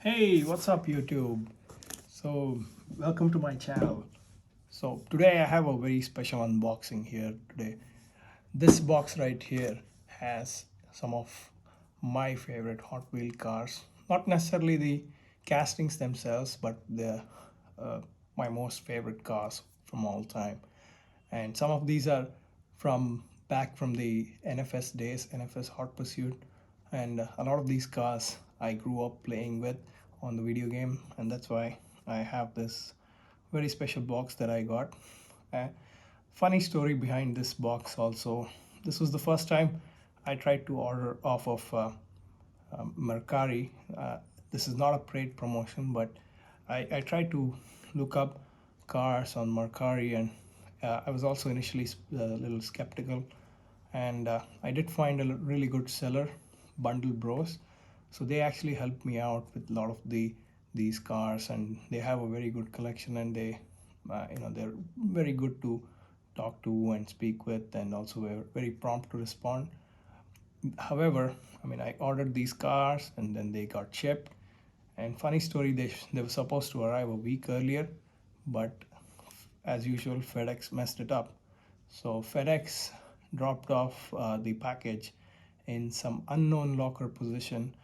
Hey, what's up YouTube? So, welcome to my channel. So, today I have a very special unboxing here today. This box right here has some of my favorite Hot Wheel cars. Not necessarily the castings themselves, but uh, my most favorite cars from all time. And some of these are from back from the NFS days, NFS Hot Pursuit, and a lot of these cars I grew up playing with on the video game, and that's why I have this very special box that I got. Funny story behind this box also. This was the first time I tried to order off of Mercari. This is not a paid promotion, but I tried to look up cars on Mercari, and I was also initially a little skeptical. And I did find a really good seller, Bundle Bros. So they actually helped me out with a lot of these cars, and they have a very good collection, and they're very good to talk to and speak with, and also very prompt to respond. However, I mean, I ordered these cars and then they got shipped. And funny story, they were supposed to arrive a week earlier, but as usual, FedEx messed it up. So FedEx dropped off the package in some unknown locker position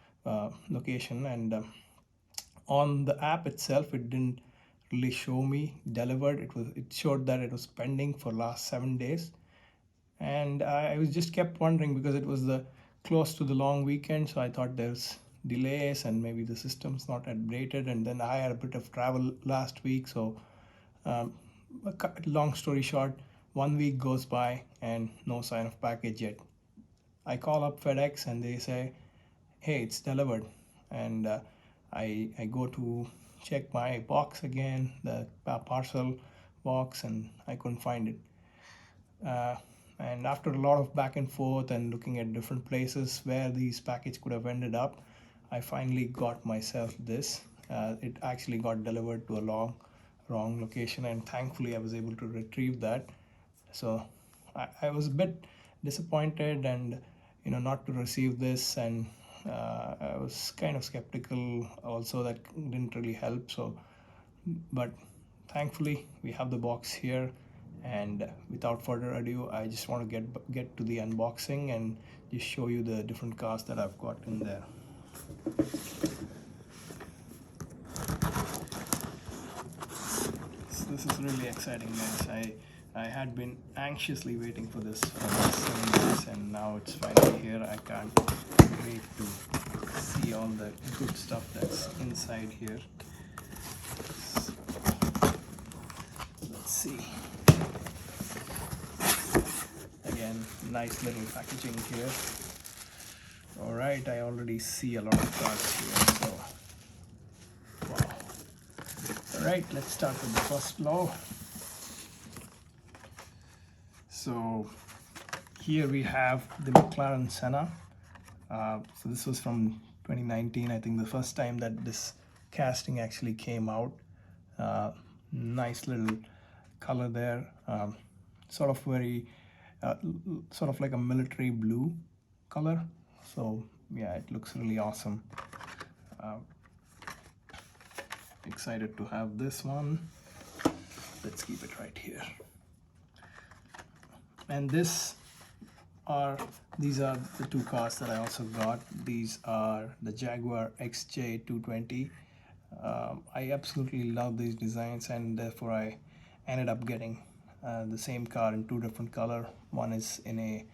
location, and on the app itself, it didn't really show me delivered. It showed that it was pending for last 7 days, and I was just kept wondering because it was the close to the long weekend, so I thought there's delays and maybe the system's not updated. And then I had a bit of travel last week, so um, long story short, 1 week goes by and no sign of package yet. I call up FedEx and they say, "Hey, it's delivered," and I go to check my box again, the parcel box, and I couldn't find it. Uh, and after a lot of back and forth and looking at different places where these packages could have ended up, I finally got myself this. It actually got delivered to a wrong location, and thankfully I was able to retrieve that. So I was a bit disappointed, and not to receive this, and I was kind of skeptical also. That didn't really help. So, but thankfully we have the box here, and without further ado, I just want to get to the unboxing and just show you the different cars that I've got in there. So this is really exciting, guys. I had been anxiously waiting for this for the 7 days, and now it's finally here. I can't wait to see all the good stuff that's inside here. Let's see. Again, nice little packaging here. All right, I already see a lot of cards here, so wow. All right, let's start with the first flow. So here we have the McLaren Senna. So this was from 2019, I think, the first time that this casting actually came out. Nice little color there, sort of very, sort of like a military blue color. So yeah, it looks really awesome. Excited to have this one. Let's keep it right here. And these are the two cars that I also got. These are the Jaguar XJ220. I absolutely love these designs, and therefore I ended up getting the same car in two different color. One is in a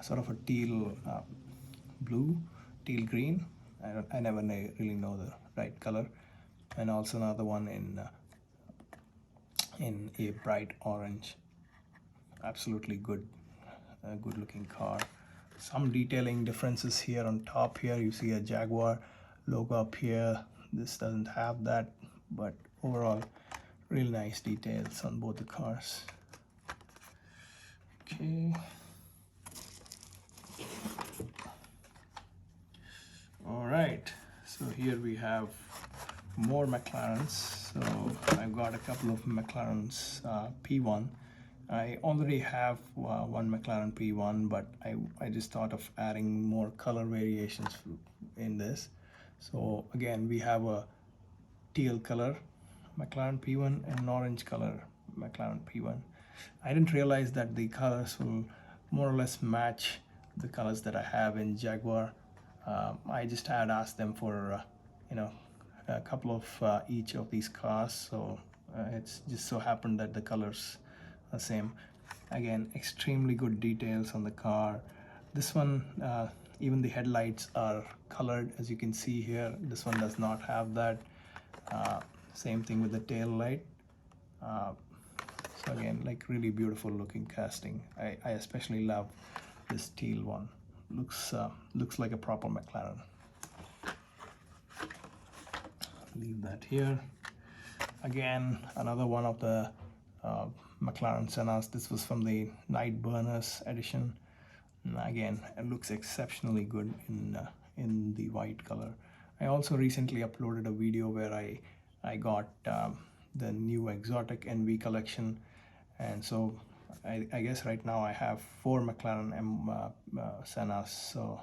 sort of a teal blue, teal green. I never really know the right color, and also another one in a bright orange. Absolutely good looking car. Some detailing differences here on top. Here you see a Jaguar logo up here. This doesn't have that, but overall real nice details on both the cars. Okay, all right, so here we have more McLarens. So I've got a couple of McLarens P1. I already have one McLaren P1, but I just thought of adding more color variations in this. So again, we have a teal color McLaren P1 and an orange color McLaren P1. I didn't realize that the colors will more or less match the colors that I have in Jaguar. I just had asked them for you know, a couple of each of these cars, so it's just so happened that the colors are same. Again, extremely good details on the car. This one, even the headlights are colored, as you can see here. This one does not have that. Same thing with the tail light. So again, like really beautiful looking casting. I especially love this teal one. Looks like a proper McLaren. Leave that here. Again, another one of the McLaren Sennas. This was from the Night Burners edition. And again, it looks exceptionally good in the white color. I also recently uploaded a video where I got the new exotic NV collection, and so I guess right now I have 4 McLaren Sennas, so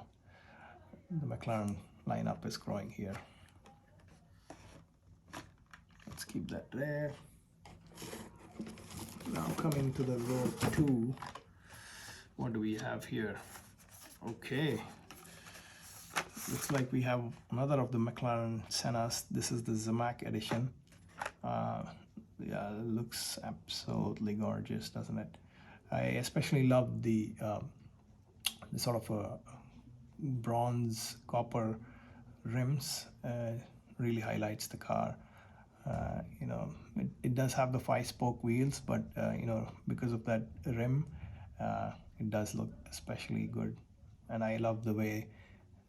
the McLaren lineup is growing here. Let's keep that there. Now coming to the row 2, what do we have here? Okay, looks like we have another of the McLaren Sennas. This is the Zamac edition. Yeah, it looks absolutely gorgeous, doesn't it? I especially love the sort of bronze copper rims. Really highlights the car. You know, it does have the 5-spoke wheels, but you know, because of that rim, it does look especially good. And I love the way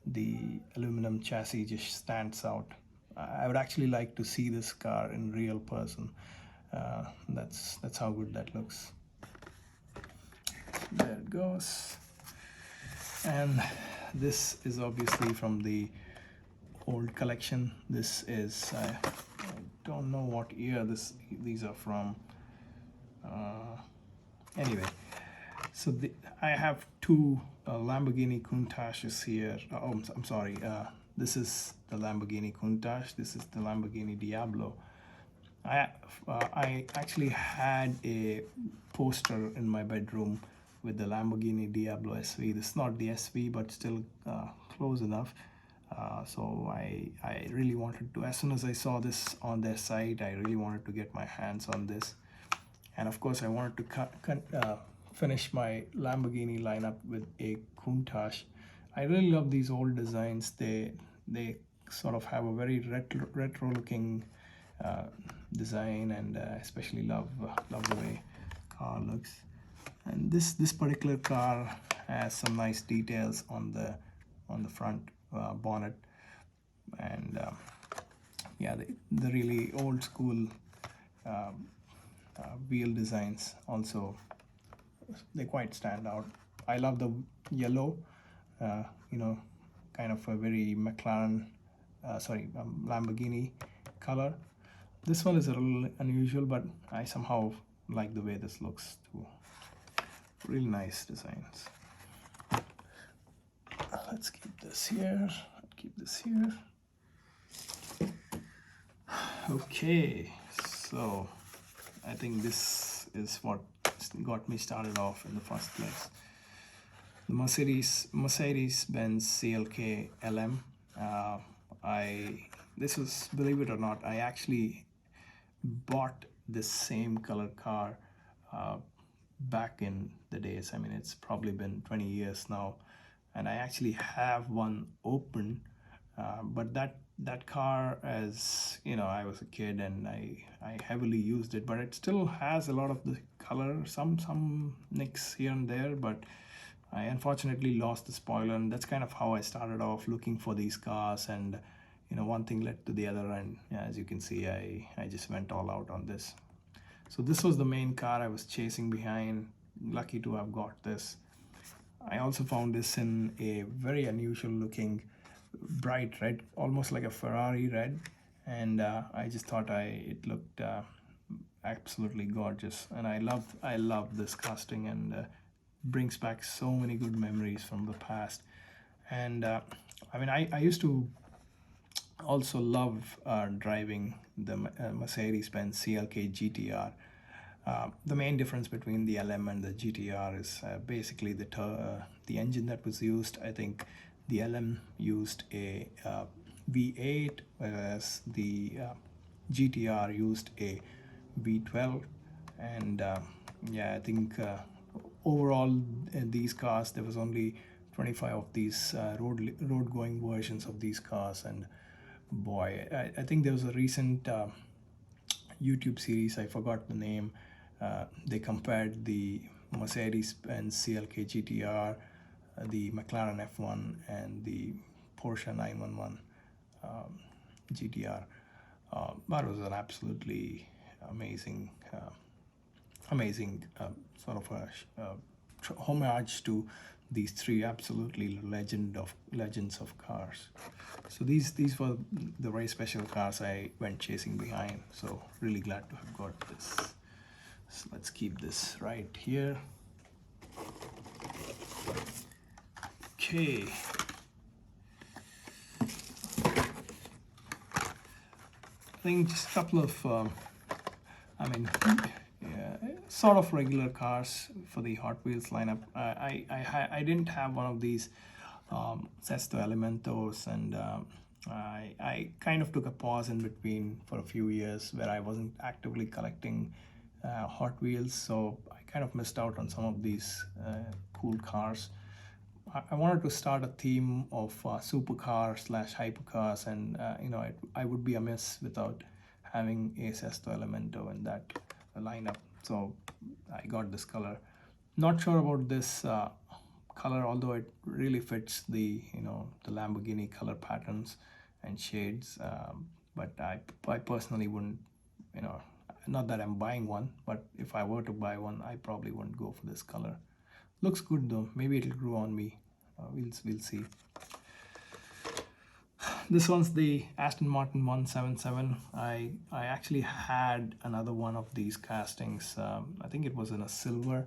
the aluminum chassis just stands out. I would actually like to see this car in real person. That's how good that looks. There it goes. And this is obviously from the old collection. This is I don't know what year these are from. Anyway, so I have 2 Lamborghini Countaches here. Oh, I'm sorry. This is the Lamborghini Countach. This is the Lamborghini Diablo. I actually had a poster in my bedroom with the Lamborghini Diablo SV. This is not the SV, but still close enough. So I really wanted to, as soon as I saw this on their site, I really wanted to get my hands on this. And of course, I wanted to finish my Lamborghini lineup with a Countach. I really love these old designs. They sort of have a very retro looking design, and especially love the way car looks. And this particular car has some nice details on the front bonnet, and yeah, the really old school wheel designs also, they quite stand out. I love the yellow, you know, kind of a very McLaren, Lamborghini color. This one is a little unusual, but I somehow like the way this looks too. Really nice designs. Let's keep this here. Keep this here. Okay, so I think this is what got me started off in the first place. The Mercedes-Benz CLK-LM. This was, believe it or not, I actually bought this same color car back in the days. I mean, it's probably been 20 years now, and I actually have one open, but that car, as you know, I was a kid and I heavily used it, but it still has a lot of the color, some nicks here and there, but I unfortunately lost the spoiler, and that's kind of how I started off looking for these cars. And you know, one thing led to the other, and yeah, as you can see, I just went all out on this. So this was the main car I was chasing behind. Lucky to have got this. I also found this in a very unusual looking bright red, almost like a Ferrari red, and I just thought it looked absolutely gorgeous, and I love this casting, and brings back so many good memories from the past. And I mean, I used to also love driving the Mercedes-Benz CLK GTR. The main difference between the LM and the GTR is basically the engine that was used. I think the LM used a V8, whereas the GTR used a V12. And yeah, I think overall in these cars there was only 25 of these road going versions of these cars. And boy, I think there was a recent YouTube series, I forgot the name. They compared the Mercedes-Benz CLK GTR, the McLaren F1, and the Porsche 911 GTR. That was an absolutely amazing, amazing sort of a homage to these three absolutely legends of cars. So these were the very special cars I went chasing behind. So really glad to have got this. So let's keep this right here. Okay. I think just a couple of, yeah, sort of regular cars for the Hot Wheels lineup. I didn't have one of these Sesto Elementos, and I kind of took a pause in between for a few years where I wasn't actively collecting Hot Wheels, so I kind of missed out on some of these cool cars. I wanted to start a theme of supercars / hypercars, and I would be amiss without having a Sesto Elemento in that lineup. So I got this color. Not sure about this color, although it really fits the the Lamborghini color patterns and shades. But I personally wouldn't, not that I'm buying one, but if I were to buy one, I probably wouldn't go for this color. Looks good though. Maybe it'll grow on me. We'll see. This one's the Aston Martin 177. I actually had another one of these castings. I think it was in a silver,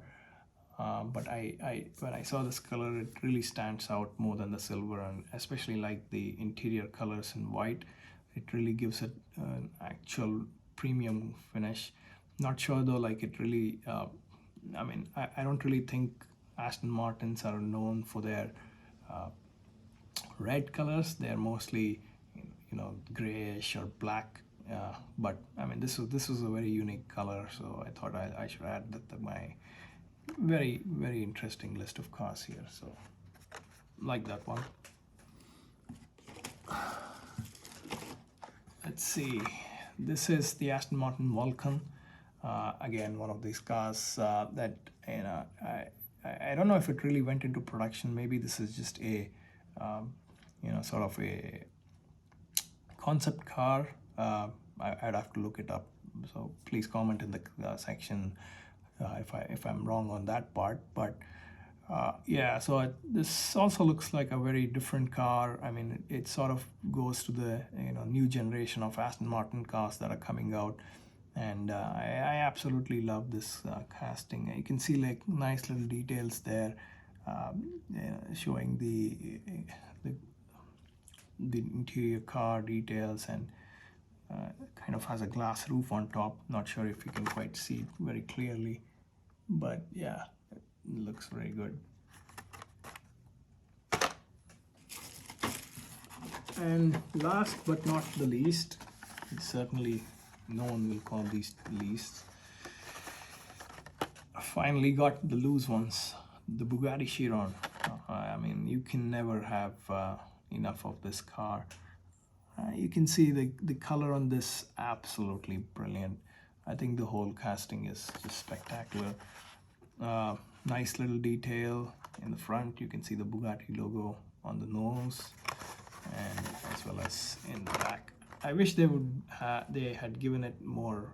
but when I saw this color, it really stands out more than the silver, and especially like the interior colors in white. It really gives it an actual premium finish. Not sure though, like it really. I don't really think Aston Martins are known for their red colors. They're mostly grayish or black, but I mean this was a very unique color, so I thought I should add that to my very interesting list of cars here. So like that one. Let's see, this is the Aston Martin Vulcan. Again, one of these cars that I don't know if it really went into production. Maybe this is just a sort of a concept car. I'd have to look it up. So please comment in the section if I'm wrong on that part. But yeah, so this also looks like a very different car. I mean, it sort of goes to the new generation of Aston Martin cars that are coming out. And I absolutely love this casting. You can see like nice little details there, showing the interior car details, and kind of has a glass roof on top. Not sure if you can quite see it very clearly, but yeah, it looks very good. And last but not the least, certainly no one will call these least, finally got the loose ones, the Bugatti Chiron. I mean, you can never have enough of this car. You can see the color on this, absolutely brilliant. I think the whole casting is just spectacular. Nice little detail in the front. You can see the Bugatti logo on the nose, and as well as in the back. I wish they had given it more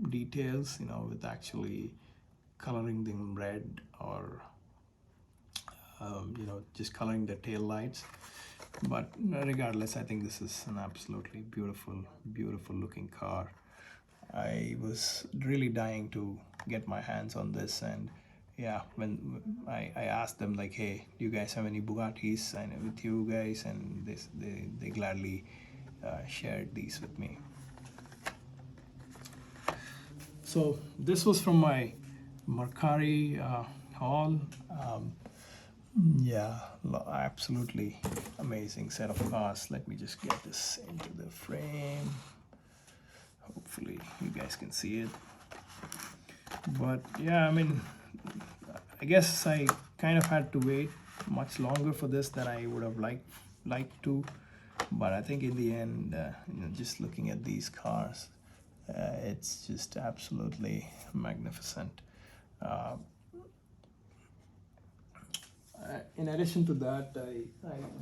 details, with actually coloring them red, or just coloring the tail lights. But regardless, I think this is an absolutely beautiful looking car. I was really dying to get my hands on this, and yeah, when I asked them like, hey, do you guys have any Bugattis and with you guys, and they gladly shared these with me. So this was from my Mercari haul. Yeah, absolutely amazing set of cars. Let me just get this into the frame. Hopefully you guys can see it. But yeah, I mean, I guess I kind of had to wait much longer for this than I would have liked to. But I think in the end, just looking at these cars, it's just absolutely magnificent. In addition to that, I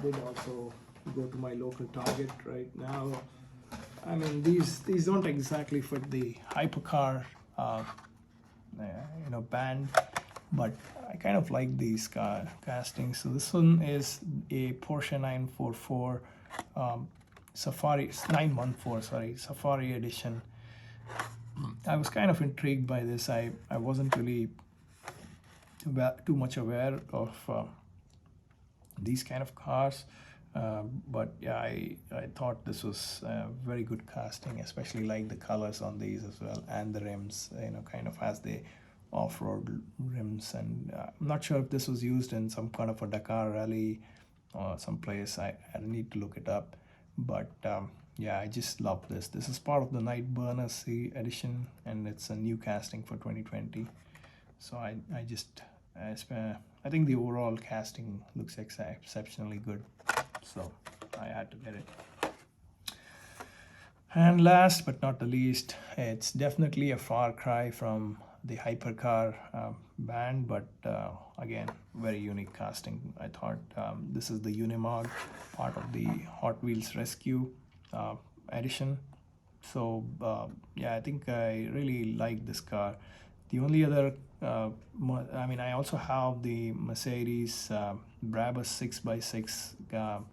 did also go to my local Target right now. I mean, these don't exactly fit the hypercar, band, but I kind of like these car castings. So this one is a Porsche 944 Safari 914, sorry, Safari edition. I was kind of intrigued by this. I wasn't really too much aware of these kind of cars, but yeah, I thought this was very good casting, especially like the colors on these as well, and the rims, kind of has the off-road rims. And I'm not sure if this was used in some kind of a Dakar rally or someplace. I need to look it up, but yeah, I just love this. This is part of the Night Burner C edition, and it's a new casting for 2020. So I think the overall casting looks exceptionally good, so I had to get it. And last but not the least, it's definitely a far cry from the hypercar band, but again, very unique casting. I thought this is the Unimog, part of the Hot Wheels Rescue edition. So yeah, I think I really like this car. The only other, I also have the Mercedes Brabus 6x6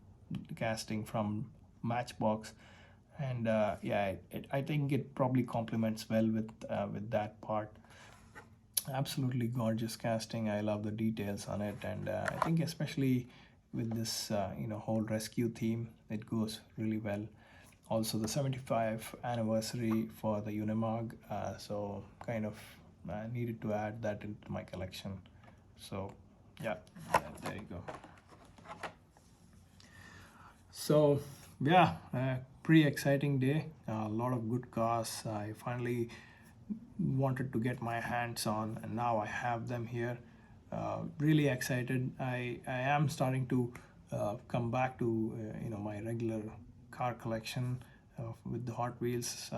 casting from Matchbox, and yeah, I think it probably complements well with that part. Absolutely gorgeous casting. I love the details on it, and I think especially with this whole rescue theme, it goes really well. Also the 75th anniversary for the Unimog, so kind of needed to add that into my collection. So yeah, there you go. So yeah, pretty exciting day. A lot of good cars. I finally wanted to get my hands on, and now I have them here. Really excited. I am starting to come back to my regular car collection with the Hot Wheels.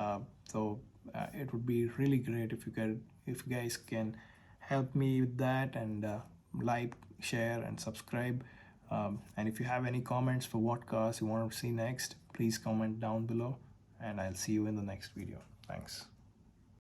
So it would be really great if you guys can help me with that, and like, share, and subscribe. And if you have any comments for what cars you want to see next, please comment down below, and I'll see you in the next video. Thanks.